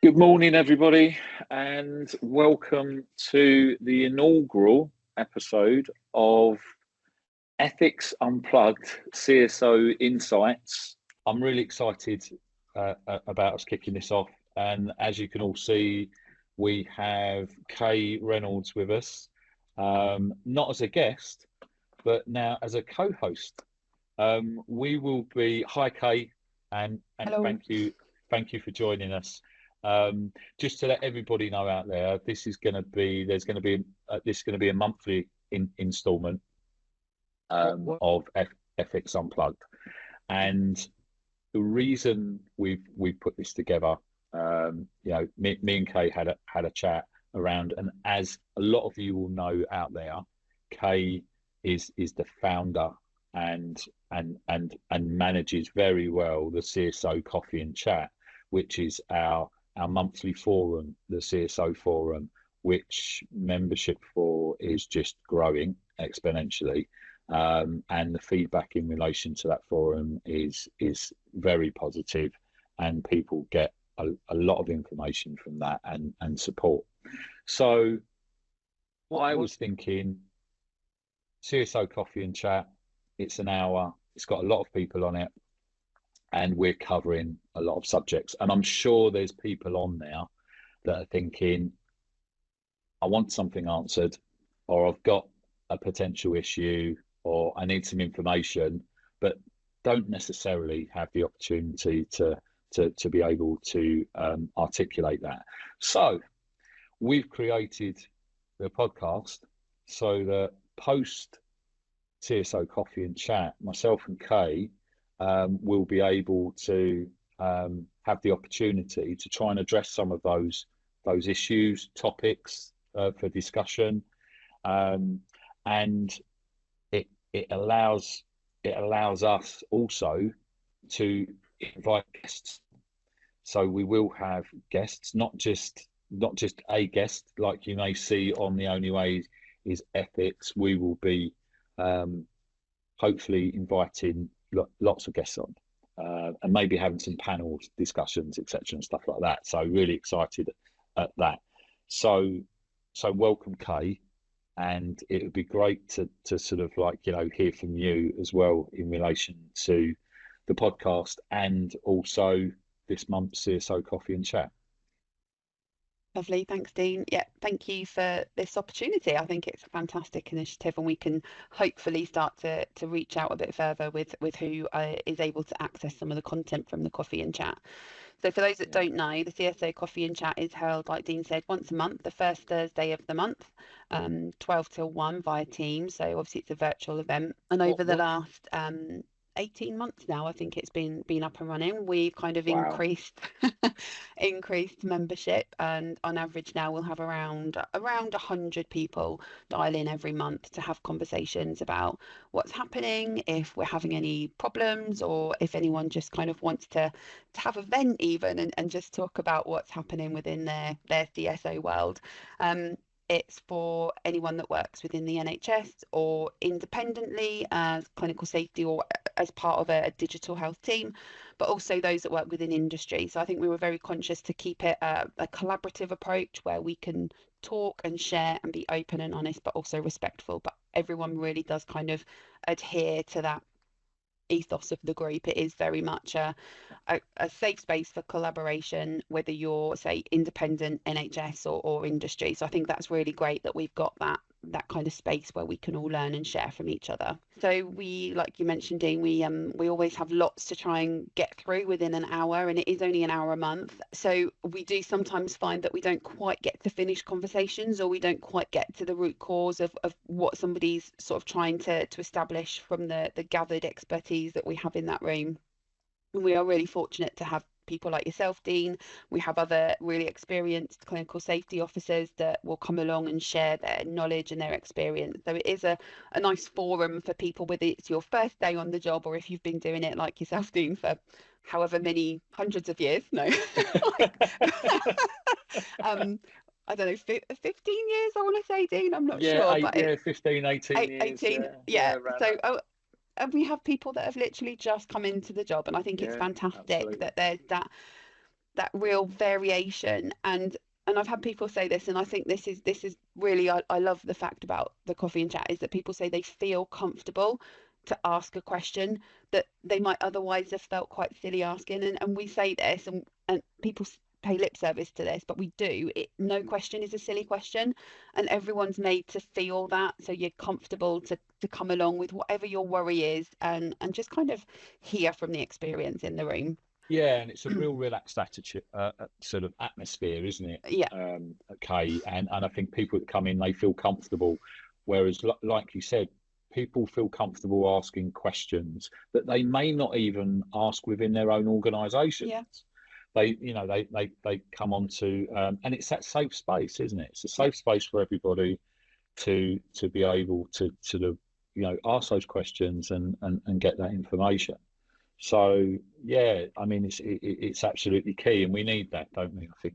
Good morning, everybody, and welcome to the inaugural episode of Ethics Unplugged CSO Insights. I'm really excited about us kicking this off, and as you can all see, we have Kaye Reynolds with us, not as a guest, but now as a co-host. We will be, hi Kaye, and Hello. Thank you for joining us. Just to let everybody know out there, this is going to be a monthly installment of Ethics Unplugged, and the reason we've put this together, me and Kaye had a chat around, and as a lot of you will know out there, Kaye is the founder and manages very well the CSO Coffee and Chat, which is our monthly forum, the CSO forum, which membership for is just growing exponentially, and the feedback in relation to that forum is very positive, and people get a lot of information from that and support. So what I was thinking, CSO Coffee and Chat, it's an hour, it's got a lot of people on it, and we're covering a lot of subjects. And I'm sure there's people on there that are thinking, I want something answered, or I've got a potential issue, or I need some information, but don't necessarily have the opportunity to be able to articulate that. So we've created the podcast so that post CSO Coffee and Chat, myself and Kaye will be able to have the opportunity to try and address some of those issues, topics for discussion, and it allows us also to invite guests. So we will have guests, not just a guest like you may see on The Only Way is Ethics. We will be hopefully inviting lots of guests on, and maybe having some panel discussions, etc., and stuff like that. So really excited at that. So welcome, Kaye, and it would be great to sort of hear from you as well in relation to the podcast and also this month's CSO Coffee and Chat. Lovely, thanks, Dean. Yeah, thank you for this opportunity. I think it's a fantastic initiative, and we can hopefully start to reach out a bit further with who is able to access some of the content from the Coffee and Chat. So for those that don't know, the CSO Coffee and Chat is held, like Dean said, once a month, the first Thursday of the month, 12 till 1 via Teams. So obviously it's a virtual event, and over the last 18 months now, I think it's been up and running. We've kind of increased membership, and on average now we'll have around 100 people dial in every month to have conversations about what's happening, if we're having any problems, or if anyone just kind of wants to have a vent even and just talk about what's happening within their CSO world. It's for anyone that works within the NHS or independently as clinical safety or as part of a digital health team, but also those that work within industry. So I think we were very conscious to keep it a collaborative approach where we can talk and share and be open and honest, but also respectful. But everyone really does kind of adhere to that ethos of the group. It is very much a safe space for collaboration, whether you're, say, independent, NHS or industry. So I think that's really great that we've got that kind of space where we can all learn and share from each other. So we, like you mentioned, Dean, we always have lots to try and get through within an hour, and it is only an hour a month. So we do sometimes find that we don't quite get to finish conversations, or we don't quite get to the root cause of what somebody's sort of trying to establish from the gathered expertise that we have in that room. And we are really fortunate to have people like yourself, Dean. We have other really experienced clinical safety officers that will come along and share their knowledge and their experience. So it is a nice forum for people, whether it's your first day on the job or if you've been doing it like yourself, Dean, for however many hundreds of years. No. I don't know, 15 years, I want to say, Dean. I'm not sure. But 15, 18 years. 18, so and we have people that have literally just come into the job, and I think it's fantastic that there's that real variation. And I've had people say this, and I think this is really, I love the fact about the coffee and chat is that people say they feel comfortable to ask a question that they might otherwise have felt quite silly asking. And we say this, and people pay lip service to this, but we do it. No question is a silly question, and everyone's made to feel that, so you're comfortable to come along with whatever your worry is, and just kind of hear from the experience in the room. Yeah, and it's a real relaxed attitude, sort of atmosphere, isn't it? Yeah. Okay, and I think people that come in, they feel comfortable, whereas like you said, people feel comfortable asking questions that they may not even ask within their own organisations. Yeah. They come on to, and it's that safe space, isn't it? It's a safe space for everybody to be able to sort of, ask those questions and get that information. So yeah, I mean it's absolutely key, and we need that, don't we? I think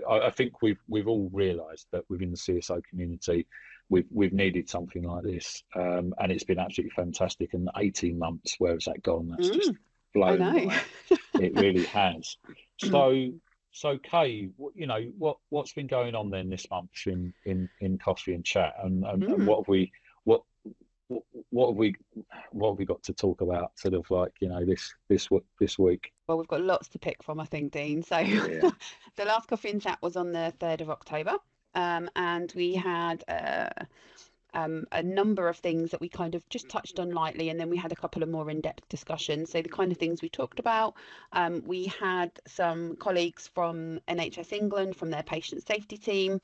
I think we've all realised that within the CSO community, we've needed something like this, and it's been absolutely fantastic. And 18 months, where has that gone? That's just I blown know. by. It really has. So Kaye, what's been going on then this month in coffee and chat, and what have we what what have we got to talk about, sort of like, this week? Well, we've got lots to pick from, I think, Dean. So Yeah. the last coffee and chat was on the 3rd of October, and we had a number of things that we kind of just touched on lightly, and then we had a couple of more in-depth discussions. So the kind of things we talked about, we had some colleagues from NHS England, from their patient safety team,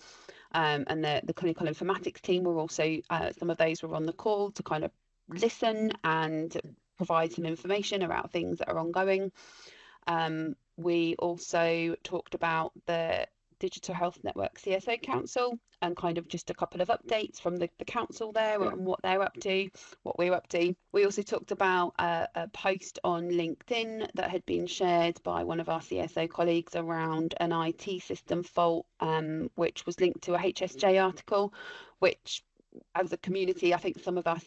and the clinical informatics team were also, some of those were on the call to kind of listen and provide some information about things that are ongoing. We also talked about the Digital Health Network CSO Council, and kind of just a couple of updates from the council there, and what they're up to, what we're up to. We also talked about a post on LinkedIn that had been shared by one of our CSO colleagues around an IT system fault, which was linked to a HSJ article, which as a community, I think some of us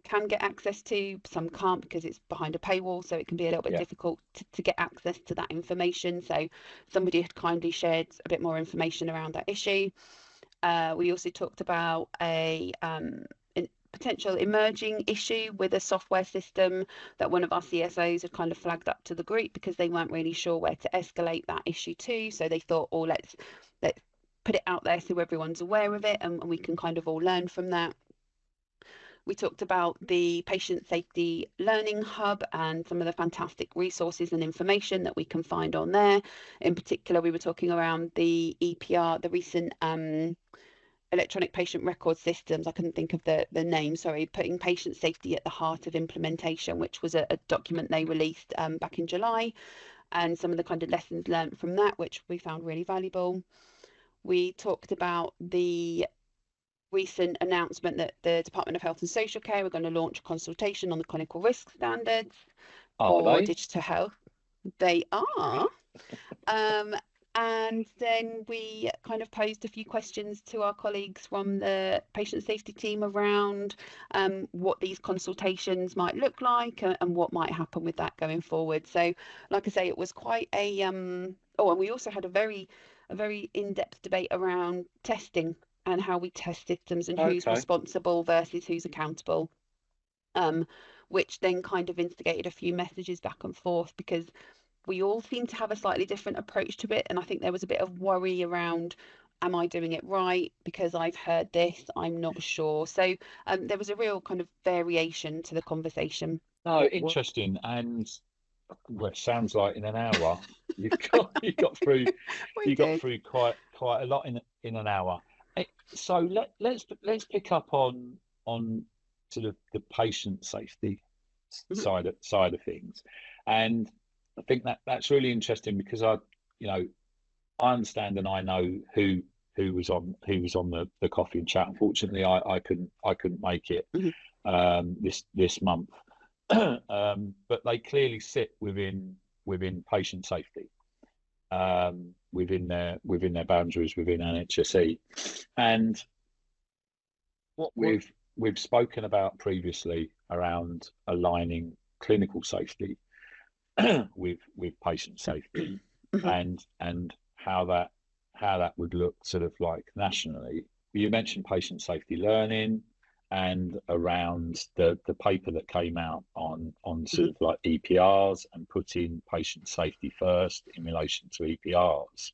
can get access to, some can't because it's behind a paywall, so it can be a little bit difficult to get access to that information. So somebody had kindly shared a bit more information around that issue. We also talked about a potential emerging issue with a software system that one of our CSOs had kind of flagged up to the group because they weren't really sure where to escalate that issue to. So they thought, oh, let's put it out there so everyone's aware of it, and we can kind of all learn from that. We talked about the Patient Safety Learning Hub and some of the fantastic resources and information that we can find on there. In particular, we were talking around the EPR, the recent electronic patient record systems. I couldn't think of the name, sorry, putting patient safety at the heart of implementation, which was a document they released back in July, and some of the kind of lessons learned from that, which we found really valuable. We talked about the recent announcement that the Department of Health and Social Care are going to launch a consultation on the clinical risk standards for digital health. They are. And then we kind of posed a few questions to our colleagues from the patient safety team around what these consultations might look like, and what might happen with that going forward. So, like I say, it was quite a and we also had a very in-depth debate around testing and how we test systems, and who's responsible versus who's accountable, which then kind of instigated a few messages back and forth, because we all seem to have a slightly different approach to it. And I think there was a bit of worry around, am I doing it right? Because I've heard this, I'm not sure. So there was a real kind of variation to the conversation. No, interesting. And well, it sounds like in an hour you got through quite a lot in an hour. So let's pick up on sort of the patient safety side of things, and I think that's really interesting, because I understand, and I know who was on the coffee and chat. Unfortunately, I couldn't make it this month, but they clearly sit within patient safety, within their boundaries within NHSE, and what we've spoken about previously around aligning clinical safety with patient safety. and how that would look sort of like nationally. You mentioned patient safety learning and around the paper that came out on sort of like EPRs and putting patient safety first in relation to EPRs.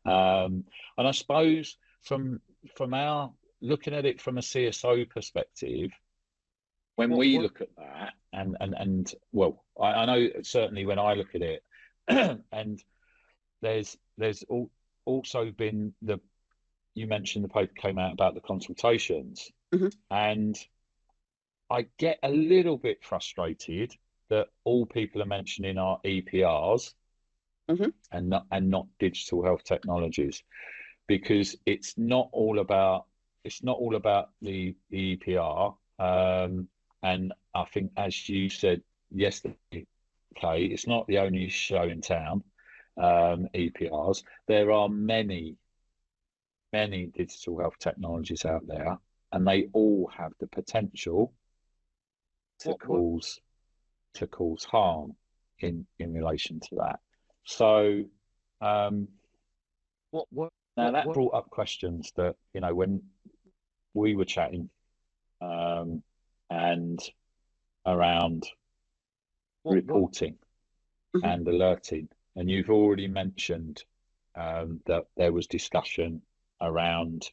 And I suppose from our looking at it from a CSO perspective, when we look at that, and well, I know certainly when I look at it, and there's also been you mentioned the paper came out about the consultations, and I get a little bit frustrated that all people are mentioning are EPRs and not digital health technologies, because it's not all about the EPR. And I think, as you said yesterday, Kay, it's not the only show in town, EPRs. There are many digital health technologies out there, and they all have the potential to cause harm in relation to that. So now that brought up questions that, when we were chatting, and around reporting and alerting, and you've already mentioned that there was discussion around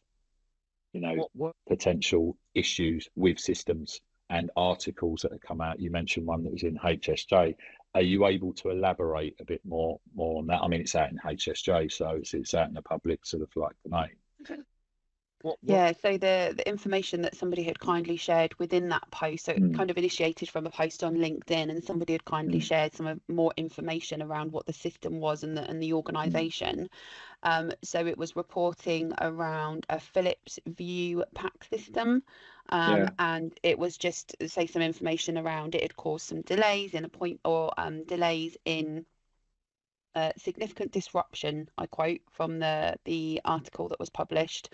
potential issues with systems and articles that have come out. You mentioned one that was in HSJ. Are you able to elaborate a bit more on that? I mean, it's out in HSJ, so it's out in the public sort of like domain. Yeah, so the information that somebody had kindly shared within that post, so it kind of initiated from a post on LinkedIn, and somebody had kindly shared some more information around what the system was and the organisation. So it was reporting around a Philips VUE PACS system, and it was just say some information around it had caused some delays in delays in significant disruption, I quote from the article that was published.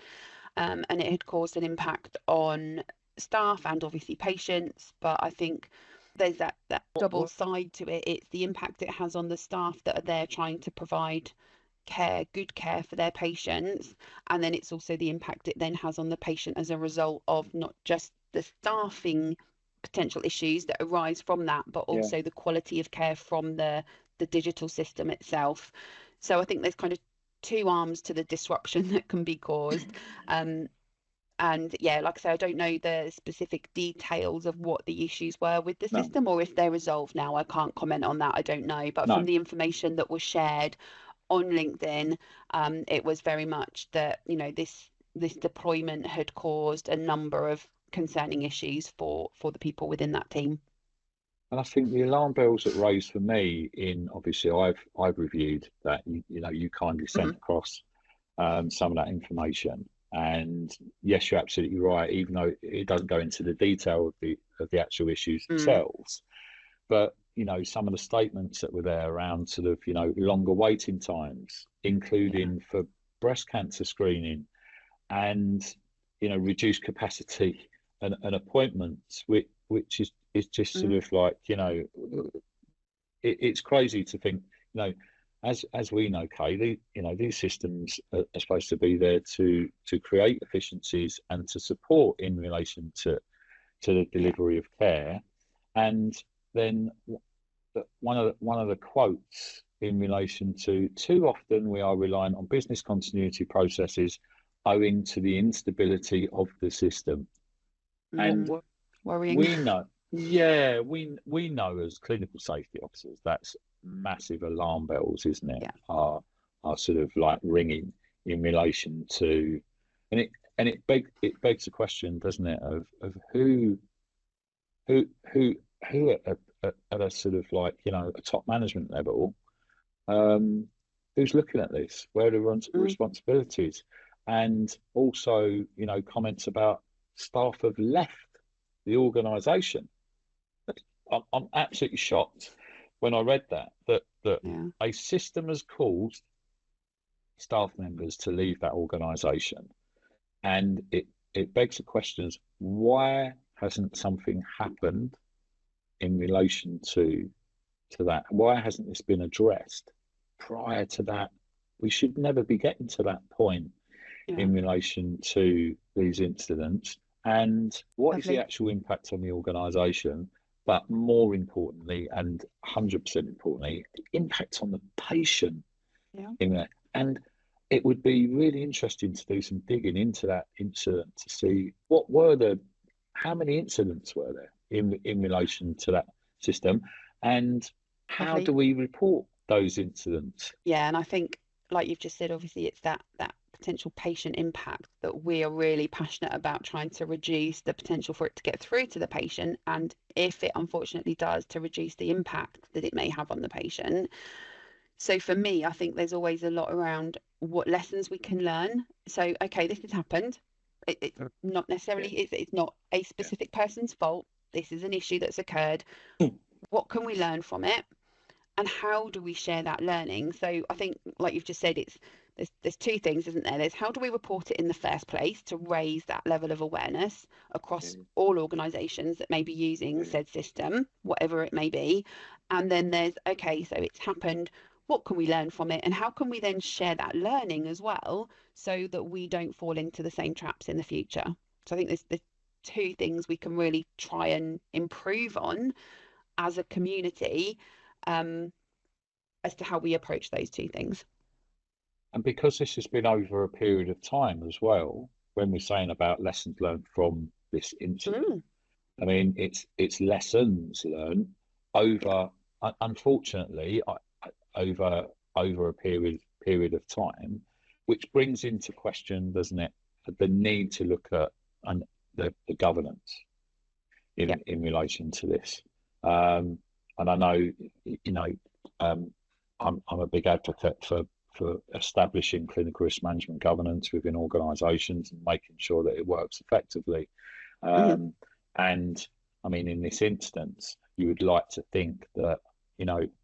And it had caused an impact on staff and obviously patients. But I think there's that double side to it. It's the impact it has on the staff that are there trying to provide good care for their patients. And then it's also the impact it then has on the patient as a result of not just the staffing potential issues that arise from that, but also the quality of care from the digital system itself. So I think there's kind of two arms to the disruption that can be caused. And yeah, like I say, I don't know the specific details of what the issues were with the system or if they're resolved now. I can't comment on that. I don't know. But from the information that was shared on LinkedIn, it was very much that, this deployment had caused a number of concerning issues for the people within that team. And I think the alarm bells that raised for me obviously I've reviewed that, you kindly sent across some of that information. And yes, you're absolutely right, even though it doesn't go into the detail of the actual issues themselves. But, some of the statements that were there around sort of, longer waiting times, including for breast cancer screening, and, reduced capacity and appointments, which is just sort of like, it's crazy to think, as we know, Kay, these systems are supposed to be there to create efficiencies and to support in relation to the delivery of care. And then one of the quotes in relation to, too often we are reliant on business continuity processes owing to the instability of the system. And worrying. We know as clinical safety officers, that's massive alarm bells, isn't it? Are sort of like ringing in relation to, and it begs the question, doesn't it, of who at a sort of like, a top management level, who's looking at this, where are the responsibilities, and also, comments about staff have left the organisation. I'm absolutely shocked when I read that a system has caused staff members to leave that organisation, and it begs the questions: why hasn't something happened in relation to that? Why hasn't this been addressed? prior to that, we should never be getting to that point in relation to these incidents. And what is the actual impact on the organisation? But more importantly, and 100% importantly, the impact on the patient in there. And it would be really interesting to do some digging into that incident to see how many incidents were there in relation to that system, and how do we report those incidents? Yeah, and I think, like you've just said, obviously it's that potential patient impact that we are really passionate about, trying to reduce the potential for it to get through to the patient, and if it unfortunately does, to reduce the impact that it may have on the patient. So for me, I think there's always a lot around what lessons we can learn. So, okay, this has happened. It's not necessarily, it's not a specific person's fault. This is an issue that's occurred. What can we learn from it? And how do we share that learning? So I think, like you've just said, there's two things, isn't there? There's how do we report it in the first place to raise that level of awareness across all organisations that may be using said system, whatever it may be. And then there's, okay, so it's happened. What can we learn from it? And how can we then share that learning as well, so that we don't fall into the same traps in the future? So I think there's two things we can really try and improve on as a community, as to how we approach those two things. And because this has been over a period of time as well, when we're saying about lessons learned from this incident, I mean, it's lessons learned over, unfortunately, over a period of time, which brings into question, doesn't it, the need to look at the governance in relation to this. And I know, I'm a big advocate for establishing clinical risk management governance within organisations and making sure that it works effectively. And I mean, in this instance, you would like to think that,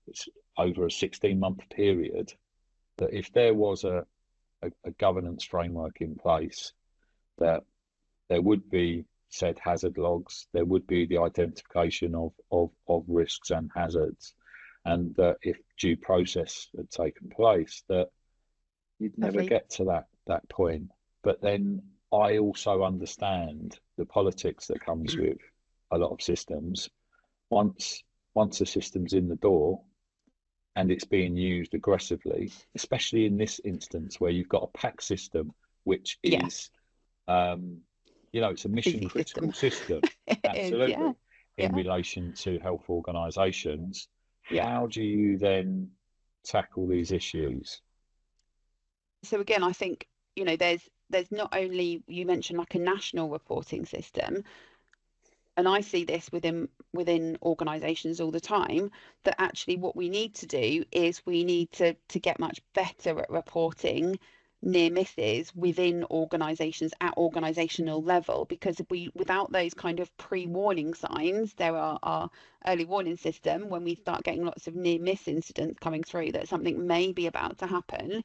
it's over a 16-month period, that if there was a governance framework in place, that there would be said hazard logs, there would be the identification of risks and hazards, and that if due process had taken place, that you'd never get to that point. But then I also understand the politics that comes with a lot of systems. Once a system's in the door and it's being used aggressively, especially in this instance where you've got a PAC system, which is, it's a mission critical system, absolutely, in relation to health organisations. How do you then tackle these issues? So again, I think, there's not only, you mentioned like a national reporting system, and I see this within organisations all the time, that actually what we need to do is we need to get much better at reporting near misses within organisations at organisational level, because without those kind of pre-warning signs, there are our early warning system, when we start getting lots of near miss incidents coming through that something may be about to happen.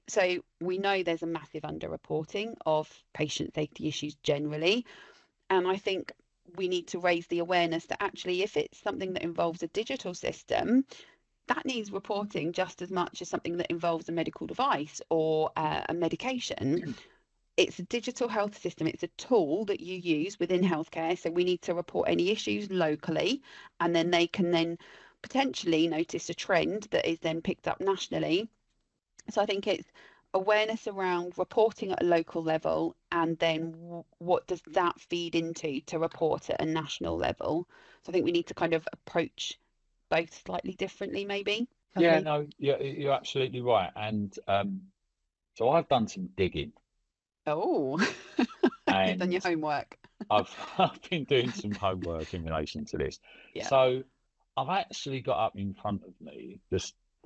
So we know there's a massive underreporting of patient safety issues generally, and I think we need to raise the awareness that actually, if it's something that involves a digital system, that needs reporting just as much as something that involves a medical device or a medication. It's a digital health system. It's a tool that you use within healthcare. So we need to report any issues locally, and then they can then potentially notice a trend that is then picked up nationally. So I think it's awareness around reporting at a local level, and then what does that feed into to report at a national level. So I think we need to kind of approach both slightly differently, maybe. You're absolutely right. And so I've done some digging. You've done your homework. I've been doing some homework in relation to this. So I've actually got up in front of me the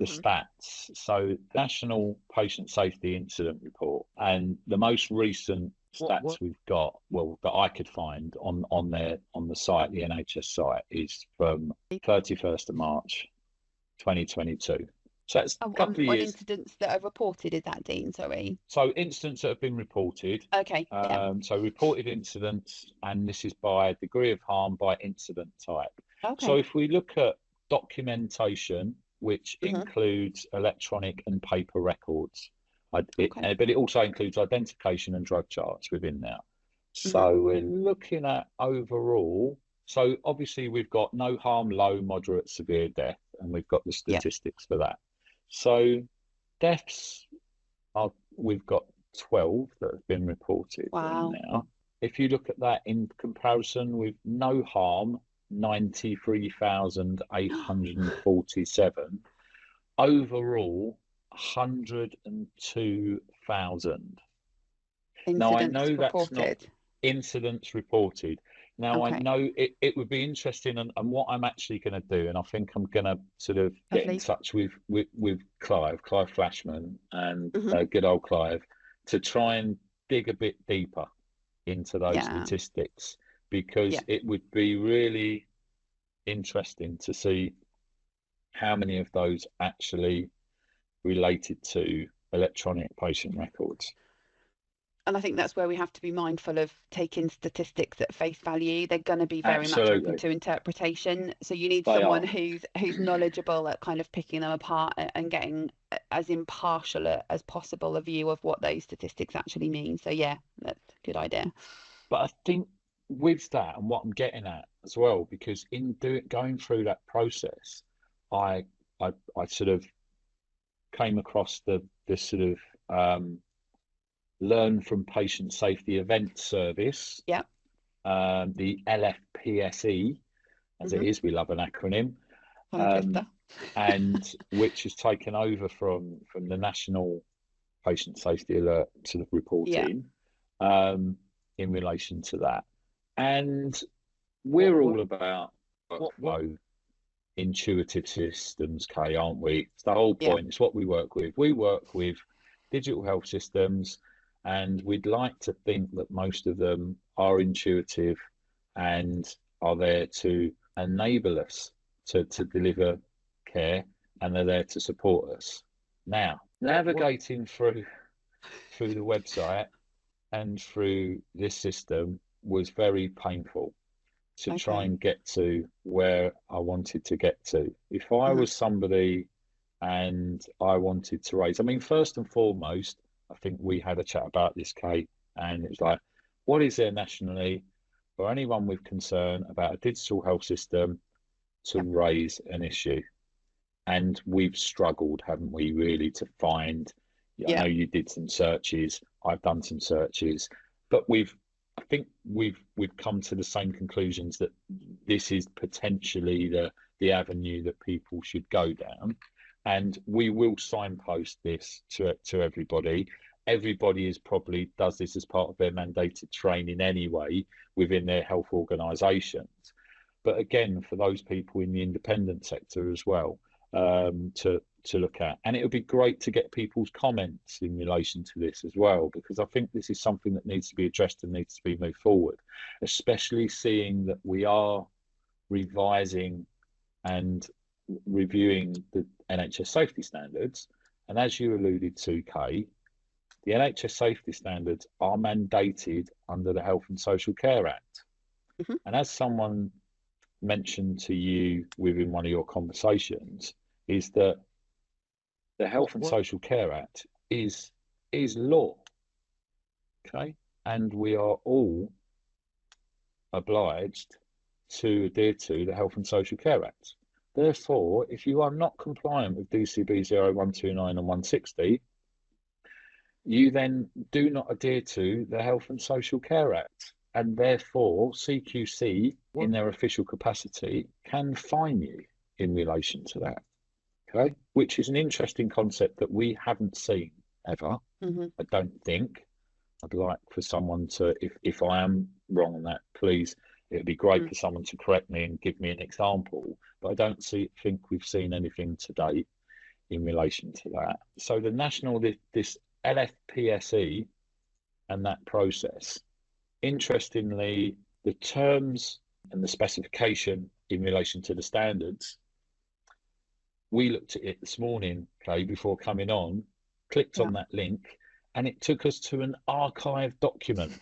stats. So National Patient Safety Incident Report, and the most recent stats we've got, that I could find on the site, the NHS site, is from 31st of March 2022. So that's a couple of years. On incidents that are reported, is that, Dean? Sorry. So incidents that have been reported. Okay. So reported incidents, and this is by degree of harm by incident type. Okay. So if we look at documentation which Mm-hmm. includes electronic and paper records. But Okay. it also includes identification and drug charts within there. Mm-hmm. So we're looking at overall. So obviously we've got no harm, low, moderate, severe death, and we've got the Yeah. statistics for that. So deaths are, we've got 12 that have been reported Wow. now. If you look at that in comparison with no harm, 93,847. Overall, 102,000. Now, I Incidents know that's not reported. incidents reported. Now, I Okay. know it would be interesting, and what I'm actually going to do, and I think I'm going to sort of get in Lovely. touch with Clive Flashman, and Mm-hmm. good old Clive, to try and dig a bit deeper into those Yeah. statistics, because Yeah. it would be really interesting to see how many of those actually related to electronic patient records. And I think that's where we have to be mindful of taking statistics at face value. They're going to be very much open Absolutely, to interpretation. So you need they someone are. who's knowledgeable at kind of picking them apart and getting as impartial as possible a view of what those statistics actually mean. So yeah, that's a good idea. But I think with that, and what I'm getting at as well, because in going through that process, I I sort of came across the sort of Learn from Patient Safety Event Service, Yeah. the LFPSE, as it Mm-hmm. is, we love an acronym, Tongue um, twister. and which has taken over from the National Patient Safety Alert sort of Yeah. reporting, in relation to that. And we're all about workflow intuitive systems, Kay, aren't we? It's the whole Yeah. point. It's what we work with. We work with digital health systems, and we'd like to think that most of them are intuitive and are there to enable us to deliver care, and they're there to support us. Now, navigating through the website and through this system was very painful to try Okay. and get to where I wanted to get to. If I Mm-hmm. was somebody and I wanted to raise, I mean, first and foremost, I think we had a chat about this, Kate, and it was like, what is there nationally for anyone with concern about a digital health system to Yeah. raise an issue? And we've struggled, haven't we, really, to find. I Yeah. know you did some searches, I've done some searches, but I think we've come to the same conclusions that this is potentially the avenue that people should go down, and we will signpost this to everybody. Everybody is probably does this as part of their mandated training anyway within their health organisations. But again, for those people in the independent sector as well, to look at. And it would be great to get people's comments in relation to this as well, because I think this is something that needs to be addressed and needs to be moved forward, especially seeing that we are revising and reviewing the NHS safety standards. And as you alluded to, Kay, the NHS safety standards are mandated under the Health and Social Care Act. Mm-hmm. And as someone mentioned to you within one of your conversations, is that the Health and Social Care Act is law, okay, and we are all obliged to adhere to the Health and Social Care Act. Therefore, if you are not compliant with DCB 0129 and 160, you then do not adhere to the Health and Social Care Act, and therefore CQC, in their official capacity, can fine you in relation to that. Okay, which is an interesting concept that we haven't seen ever. Mm-hmm. I don't think. I'd like for someone to, if I am wrong on that, please, it'd be great for someone to correct me and give me an example. But I don't think we've seen anything to date in relation to that. So the this LFPSE and that process, interestingly, the terms and the specification in relation to the standards, we looked at it this morning, Kay, before coming on, clicked Yeah. on that link, and it took us to an archived document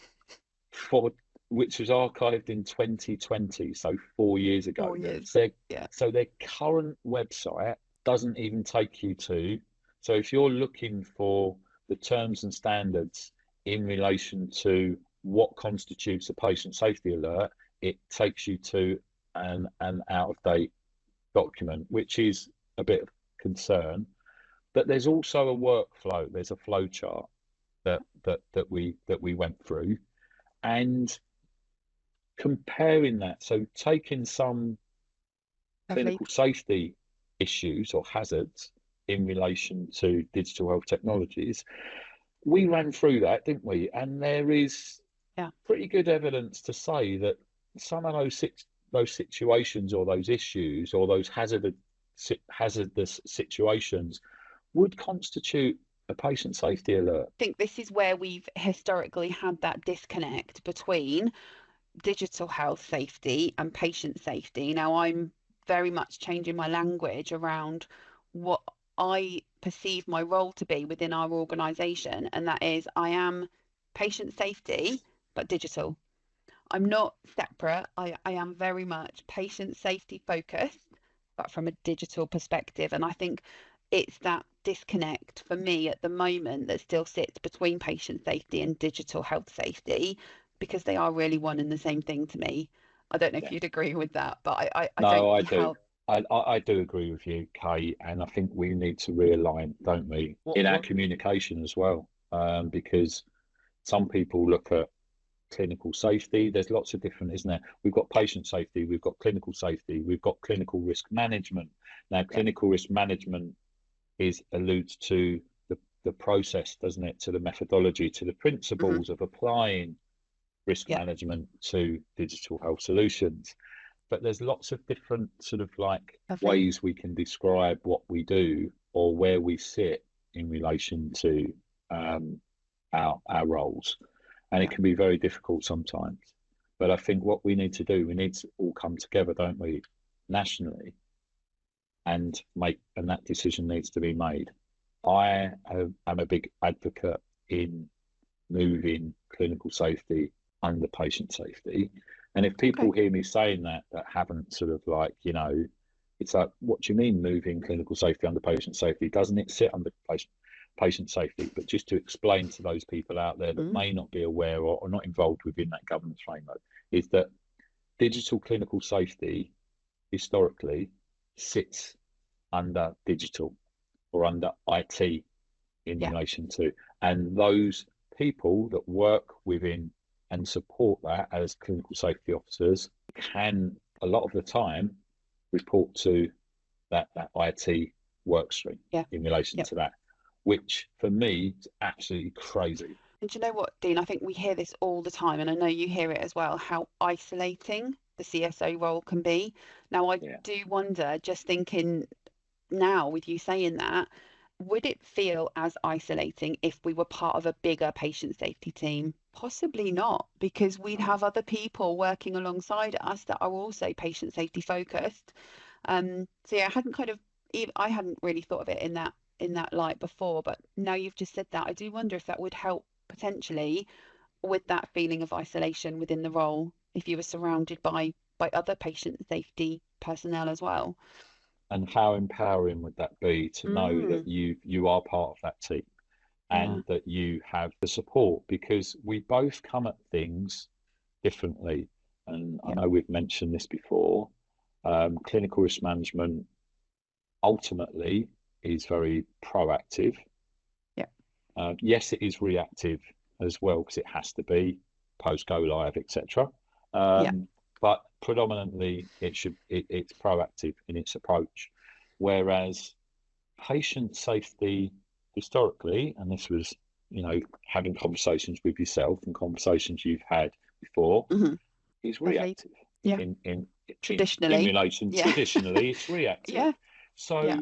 which was archived in 2020, so 4 years ago. 4 years. So, Yeah. so their current website doesn't even take you to. So if you're looking for the terms and standards in relation to what constitutes a patient safety alert, it takes you to an out-of-date document, which is a bit of concern. But there's also a workflow. There's a flow chart that we went through, and comparing that. So taking some clinical safety issues or hazards in relation to digital health technologies, we ran through that, didn't we? And there is pretty good evidence to say that some of those situations or those issues or those hazardous situations would constitute a patient safety alert. I think this is where we've historically had that disconnect between digital health safety and patient safety. Now, I'm very much changing my language around what I perceive my role to be within our organisation, and that is I am patient safety, but digital. I'm not separate. I am very much patient safety focused, but from a digital perspective. And I think it's that disconnect for me at the moment that still sits between patient safety and digital health safety, because they are really one and the same thing to me. I don't know if you'd agree with that, but I don't see how. I do agree with you, Kay, and I think we need to realign, don't we, in our communication as well, because some people look at clinical safety. There's lots of different, isn't there? We've got patient safety, we've got clinical safety, we've got clinical risk management. Now, clinical risk management alludes to the process, doesn't it, to the methodology, to the principles of applying risk management to digital health solutions. But there's lots of different sort of like ways we can describe what we do or where we sit in relation to our roles. And it can be very difficult sometimes. But I think what we need to do, we need to all come together, don't we, nationally, and that decision needs to be made. I am a big advocate in moving clinical safety under patient safety. And if people hear me saying that haven't sort of like, it's like, what do you mean moving clinical safety under patient safety? Doesn't it sit under patient safety? But just to explain to those people out there that may not be aware or not involved within that governance framework, is that digital clinical safety historically sits under digital or under IT in relation to, and those people that work within and support that as clinical safety officers can a lot of the time report to that IT work stream in relation to that, which for me is absolutely crazy. And do you know what, Dean? I think we hear this all the time, and I know you hear it as well, how isolating the CSO role can be. Now, I do wonder, just thinking now with you saying that, would it feel as isolating if we were part of a bigger patient safety team? Possibly not, because we'd have other people working alongside us that are also patient safety focused. So yeah, I hadn't really thought of it in that light before, but now you've just said that, I do wonder if that would help potentially with that feeling of isolation within the role if you were surrounded by other patient safety personnel as well. And how empowering would that be to know that you are part of that team and that you have the support, because we both come at things differently. And I know we've mentioned this before. Clinical risk management ultimately is very proactive. Yes, it is reactive as well, because it has to be post go live, etc. But predominantly it's proactive in its approach, whereas patient safety historically, and this was having conversations with yourself and conversations you've had before, is reactive. Traditionally, in relation traditionally it's reactive. So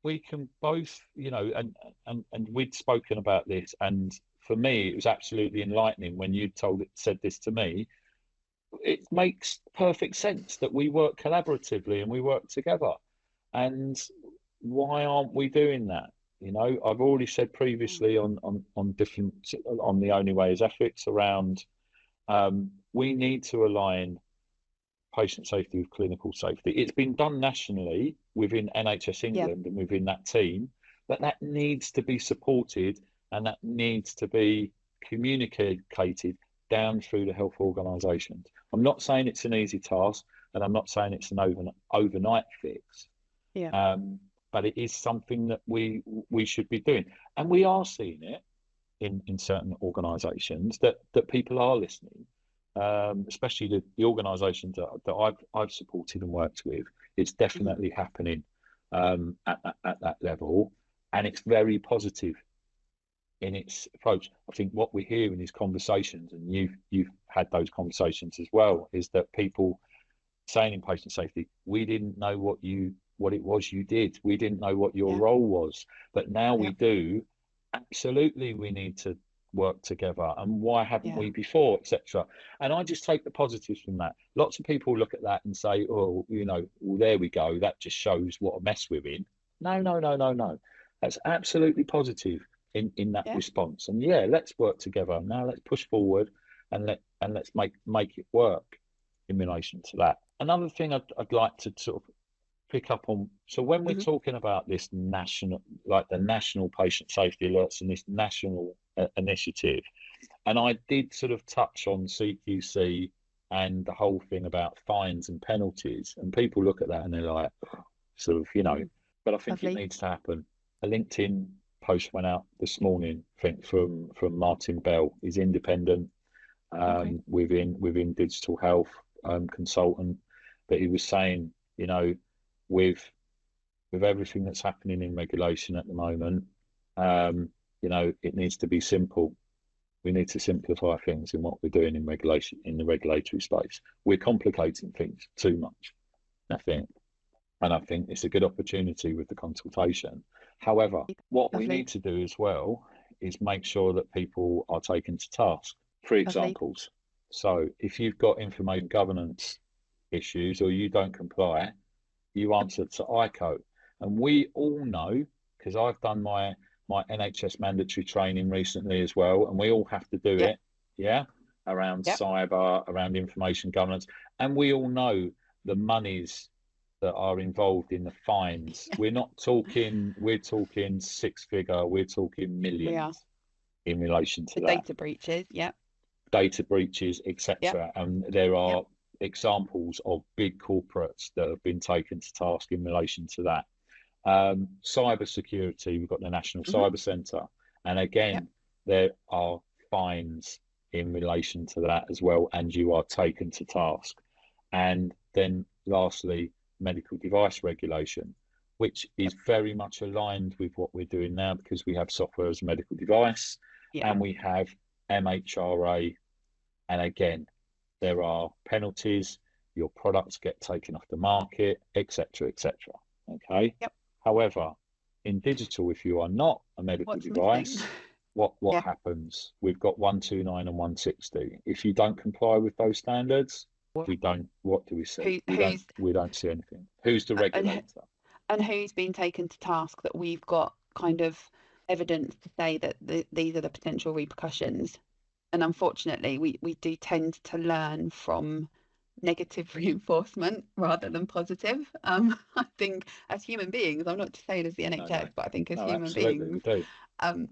we can both, and we'd spoken about this, and for me it was absolutely enlightening when you said this to me. It makes perfect sense that we work collaboratively and we work together. And why aren't we doing that? I've already said previously on the Only Way is Ethics around, we need to align patient safety with clinical safety. It's been done nationally within NHS England and within that team, but that needs to be supported and that needs to be communicated down through the health organisations. I'm not saying it's an easy task, and I'm not saying it's an overnight fix. But it is something that we should be doing, and we are seeing it in certain organisations that people are listening, especially the organisations that I've supported and worked with. It's definitely happening at that level, and it's very positive in its approach. I think what we hear in these conversations, and you've had those conversations as well, is that people saying in patient safety, we didn't know what it was you did. We didn't know what your role was, but now we do. Absolutely, we need to work together. And why haven't we before, etc. And I just take the positives from that. Lots of people look at that and say, oh, well, there we go. That just shows what a mess we're in. No. That's absolutely positive in that response. And let's work together. Now let's push forward and let's make it work in relation to that. Another thing I'd like to sort of pick up on. So when we're talking about this national, like the national patient safety alerts and this national initiative, and I did sort of touch on CQC and the whole thing about fines and penalties, and people look at that and they're like, sort of, but I think it needs to happen. A LinkedIn post went out this morning, I think, from Martin Bell. He's independent within digital health consultant, but he was saying, with everything that's happening in regulation at the moment, it needs to be simple. We need to simplify things in what we're doing in regulation, in the regulatory space. We're complicating things too much, I think. And I think it's a good opportunity with the consultation. However, what we need to do as well is make sure that people are taken to task. For examples, so if you've got information governance issues or you don't comply, you answer to ICO. And we all know, because I've done my NHS mandatory training recently as well, and we all have to do it, around cyber, around information governance. And we all know the monies that are involved in the fines. We're talking six figure, we're talking millions in relation to that. Data breaches, data breaches, etc. And there are examples of big corporates that have been taken to task in relation to that. Cyber security, we've got the National Cyber Centre, and again, there are fines in relation to that as well, and you are taken to task. And then lastly, medical device regulation, which is very much aligned with what we're doing now, because we have software as a medical device and we have MHRA, and again, there are penalties, your products get taken off the market, etc. Okay. However, in digital, if you are not a medical device, what happens? We've got 129 and 160. If you don't comply with those standards, we don't. What do we see? We don't see anything. Who's the regulator? And who's been taken to task that we've got kind of evidence to say that these are the potential repercussions? And unfortunately, we do tend to learn from negative reinforcement rather than positive. I think as human beings, I'm not just saying as the NHS, but I think as human beings. We do. And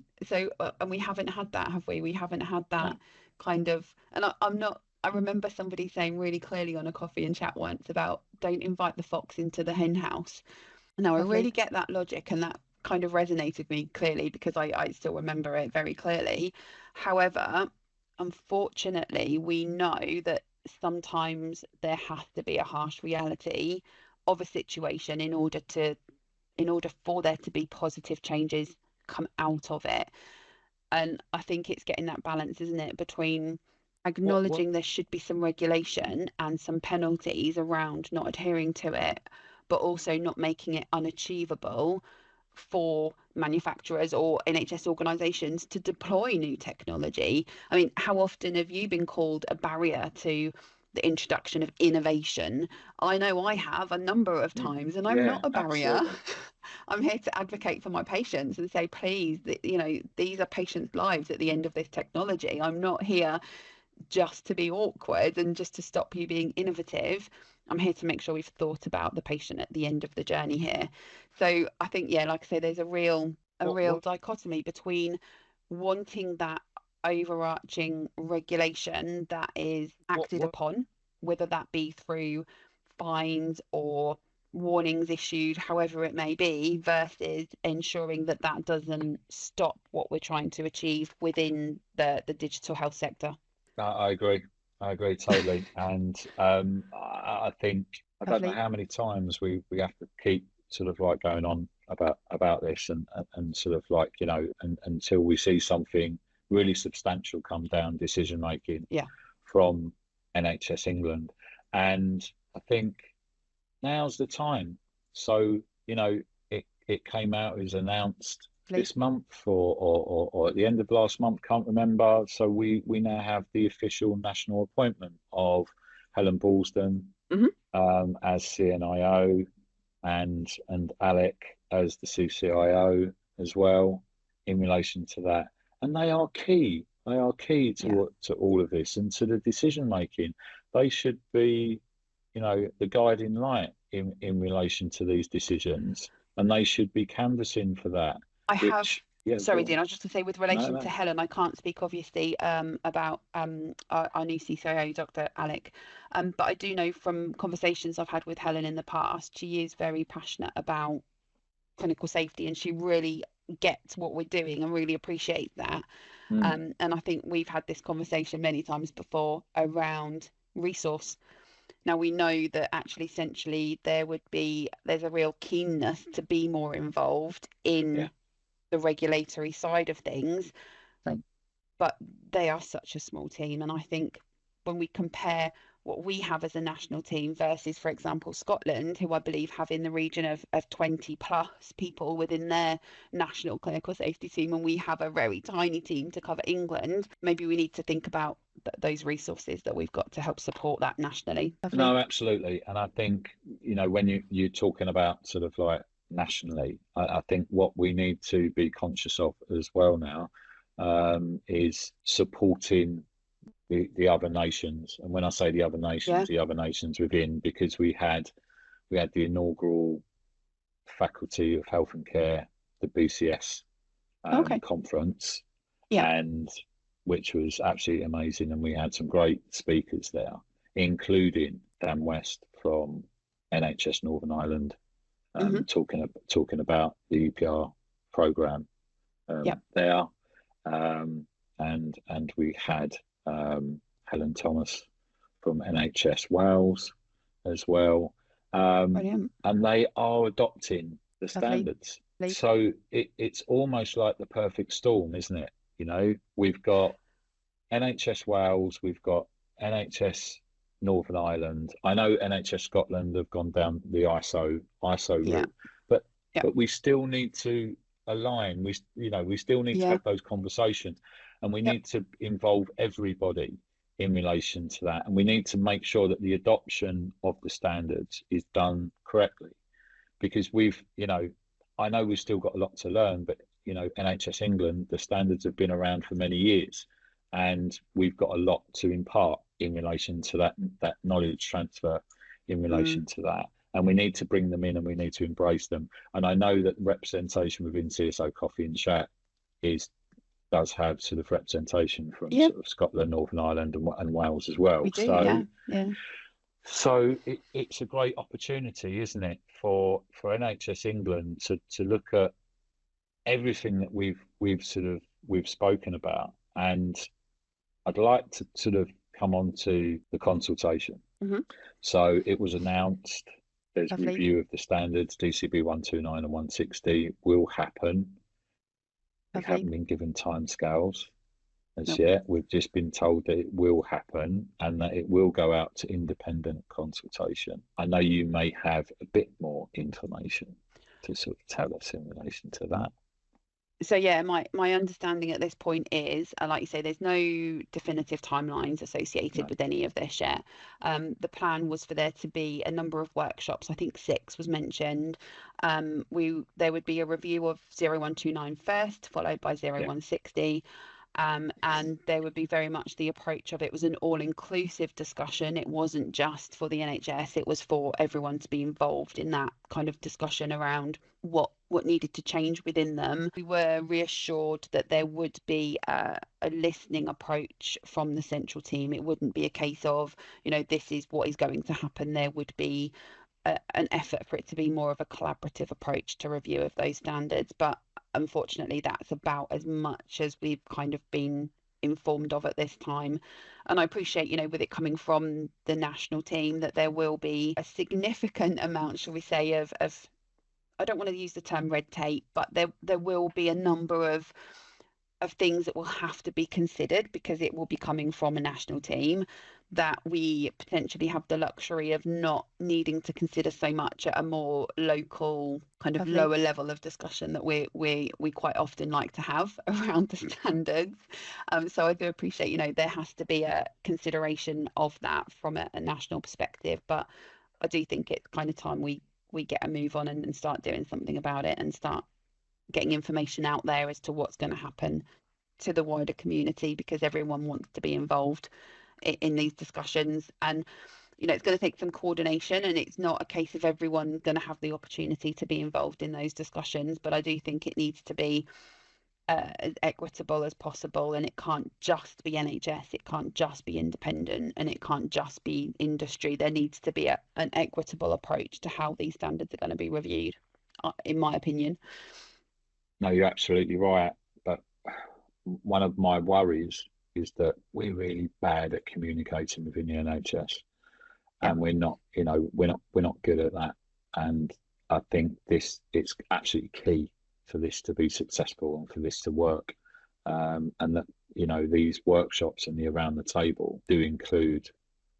we haven't had that, have we? We haven't had that kind of. And I remember somebody saying really clearly on a coffee and chat once about don't invite the fox into the hen house. Now, I really get that logic, and that kind of resonated with me clearly because I still remember it very clearly. However, unfortunately, we know that sometimes there has to be a harsh reality of a situation in order for there to be positive changes come out of it. And I think it's getting that balance, isn't it, between acknowledging there should be some regulation and some penalties around not adhering to it, but also not making it unachievable for manufacturers or NHS organisations to deploy new technology. I mean, how often have you been called a barrier to the introduction of innovation? I know I have a number of times, and I'm not a barrier. I'm here to advocate for my patients and say, please, these are patients' lives at the end of this technology. I'm not here just to be awkward and just to stop you being innovative. I'm here to make sure we've thought about the patient at the end of the journey here. So I think, yeah, like I say, there's a real What dichotomy between wanting that overarching regulation that is acted what upon, whether that be through fines or warnings issued, however it may be, versus ensuring that that doesn't stop what we're trying to achieve within the digital health sector. I agree. I agree totally. And I think I don't know Lovely. how many times we have to keep sort of like going on about this and sort of like, you know, until we see something really substantial come down decision making Yeah. from NHS England. And I think now's the time. So, you know, it came out, it was announced Lovely. this month or at the end of last month, can't remember. So we now have the official national appointment of Helen Balsden as CNIO and Alec as the CCIO as well in relation to that. And they are key. They are key to all of this and to the decision making. They should be, you know, the guiding light in relation to these decisions, and they should be canvassing for that. I have, Which, yeah, sorry, go on. Dean, I was just to say with No, relation to no. Helen, I can't speak obviously about our new CCO, Dr. Alec, but I do know from conversations I've had with Helen in the past, she is very passionate about clinical safety and she really gets what we're doing and really appreciates that. Mm, And I think we've had this conversation many times before around resource. Now we know that actually essentially there's a real keenness to be more involved yeah. in the regulatory side of things, but they are such a small team. And I think when we compare what we have as a national team versus, for example, Scotland, who I believe have in the region of 20 plus people within their national clinical safety team, and we have a very tiny team to cover England, maybe we need to think about those resources that we've got to help support that nationally. Lovely. No, absolutely. And I think, you know, when you're talking about sort of like nationally, I think what we need to be conscious of as well now is supporting the other nations. And when I say Yeah. the other nations within, because we had the inaugural Faculty of Health and Care, the BCS Okay. conference, Yeah. and which was absolutely amazing. And we had some great speakers there, including Dan West from NHS Northern Ireland, Hmm. talking about the EPR program Yeah. there, and we had Helen Thomas from NHS Wales as well, Brilliant. and they are adopting the Lovely. standards. So it's almost like the perfect storm, isn't it? You know, we've got NHS Wales, we've got NHS Northern Ireland. I know NHS Scotland have gone down the ISO Yeah. route, but Yeah. we still need to align. We still need to Yeah. have those conversations, and we Yep. need to involve everybody in relation to that, and we need to make sure that the adoption of the standards is done correctly, because I know we've still got a lot to learn, but NHS England, the standards have been around for many years, and we've got a lot to impart in relation to that knowledge transfer in relation to that. And we need to bring them in and we need to embrace them. And I know that representation within CSO Coffee and Chat does have sort of representation from Yeah. sort of Scotland, Northern Ireland, and Wales as well. We do. Yeah. Yeah. So it's a great opportunity, isn't it, for NHS England to look at everything that we've spoken about. And I'd like to sort of come on to the consultation. Hmm. So it was announced there's Lovely. review of the standards, DCB 129 and 160 will happen. We Lovely. haven't been given timescales as Nope. yet. We've just been told that it will happen and that it will go out to independent consultation. I know you may have a bit more information to sort of tell us in relation to that. So yeah, my understanding at this point is, like you say, there's no definitive timelines associated No. with any of this yet. The plan was for there to be a number of workshops. I think 6 was mentioned. There would be a review of 0129 first, followed by 0160. And there would be very much the approach of it was an all-inclusive discussion. It wasn't just for the NHS, it was for everyone to be involved in that kind of discussion around what needed to change within them. We were reassured that there would be a listening approach from the central team. It wouldn't be a case of, this is what is going to happen. There would be an effort for it to be more of a collaborative approach to review of those standards. But unfortunately, that's about as much as we've kind of been informed of at this time. And I appreciate, with it coming from the national team, that there will be a significant amount, shall we say, of I don't want to use the term red tape, but there will be a number of things that will have to be considered because it will be coming from a national team, that we potentially have the luxury of not needing to consider so much at a more local kind of lower level of discussion that we quite often like to have around the standards. So I do appreciate, there has to be a consideration of that from a national perspective, but I do think it's kind of time we get a move on and start doing something about it and start getting information out there as to what's going to happen to the wider community, because everyone wants to be involved in these discussions. And it's going to take some coordination, and it's not a case of everyone going to have the opportunity to be involved in those discussions, but I do think it needs to be as equitable as possible, and it can't just be NHS, it can't just be independent, and it can't just be industry. There needs to be an equitable approach to how these standards are going to be reviewed, in my opinion. No, you're absolutely right. But one of my worries is that we're really bad at communicating within the NHS, and we're not good at that. And I think it's absolutely key for this to be successful and for this to work. And that, these workshops and the around the table do include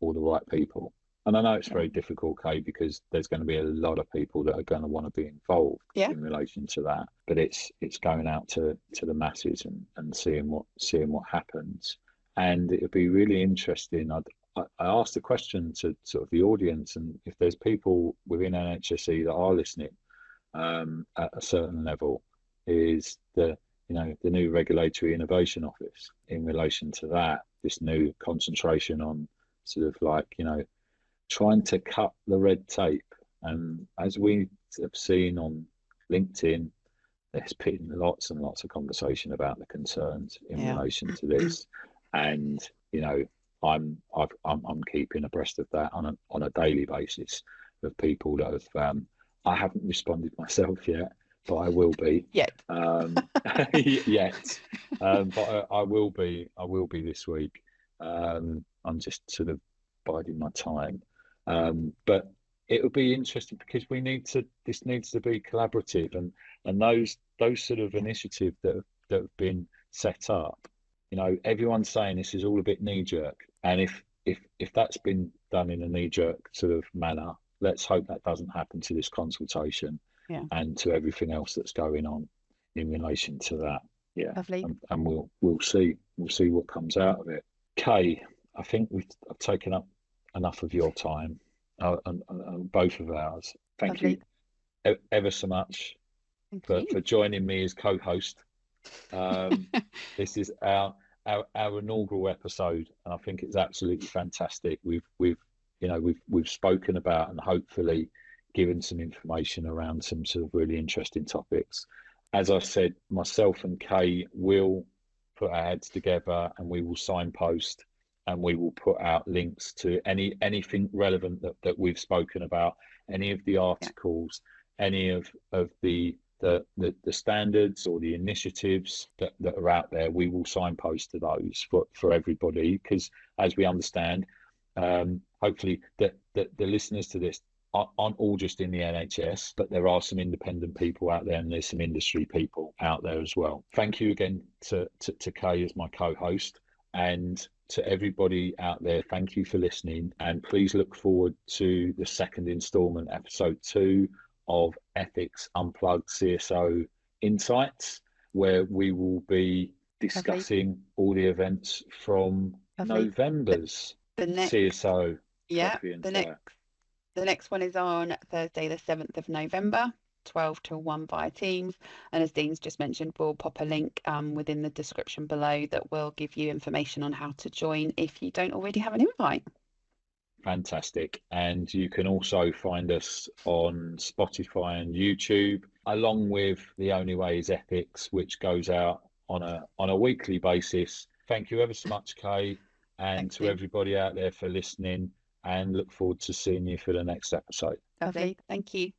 all the right people. And I know it's very difficult, Kaye, because there's going to be a lot of people that are going to want to be involved in relation to that. But it's going out to the masses and seeing what happens. And it would be really interesting. I asked a question to sort of the audience, and if there's people within NHSE that are listening at a certain level, is the new Regulatory Innovation Office in relation to that, this new concentration on sort of like, trying to cut the red tape. And as we have seen on LinkedIn, there's been lots and lots of conversation about the concerns in relation to this. And, I'm keeping abreast of that on a daily basis of people that have, I haven't responded myself yet, but I will be. Yet. Yet. But I will be this week. I'm just sort of biding my time. But it will be interesting because this needs to be collaborative, and those sort of initiatives that have been set up, everyone's saying this is all a bit knee-jerk, and if that's been done in a knee-jerk sort of manner, let's hope that doesn't happen to this consultation and to everything else that's going on in relation to that. Lovely. And we'll see what comes out of it. Kaye, I think I've taken up enough of your time, and both of ours. Thank you ever so much for joining me as co-host. This is our inaugural episode, and I think it's absolutely fantastic. We've spoken about and hopefully given some information around some sort of really interesting topics. As I said, myself and Kaye will put our heads together, and we will signpost, and we will put out links to anything relevant that we've spoken about, any of the articles, any of the standards or the initiatives that are out there. We will signpost to those for everybody, because as we understand, hopefully the listeners to this aren't all just in the NHS, but there are some independent people out there, and there's some industry people out there as well. Thank you again to Kaye as my co-host, and to everybody out there, thank you for listening, and please look forward to the second instalment, episode 2 of Ethics Unplugged CSO Insights, where we will be discussing all the events from November's CSO. The next one is on Thursday, the 7th of November. 12 till 1 via Teams. And as Dean's just mentioned, we'll pop a link within the description below that will give you information on how to join if you don't already have an invite. Fantastic. And you can also find us on Spotify and YouTube, along with The Only Way is Ethics, which goes out on a weekly basis. Thank you ever so much, Kaye, and Thanks, to Dean. everybody out there for listening, and look forward to seeing you for the next episode. Lovely. Thank you.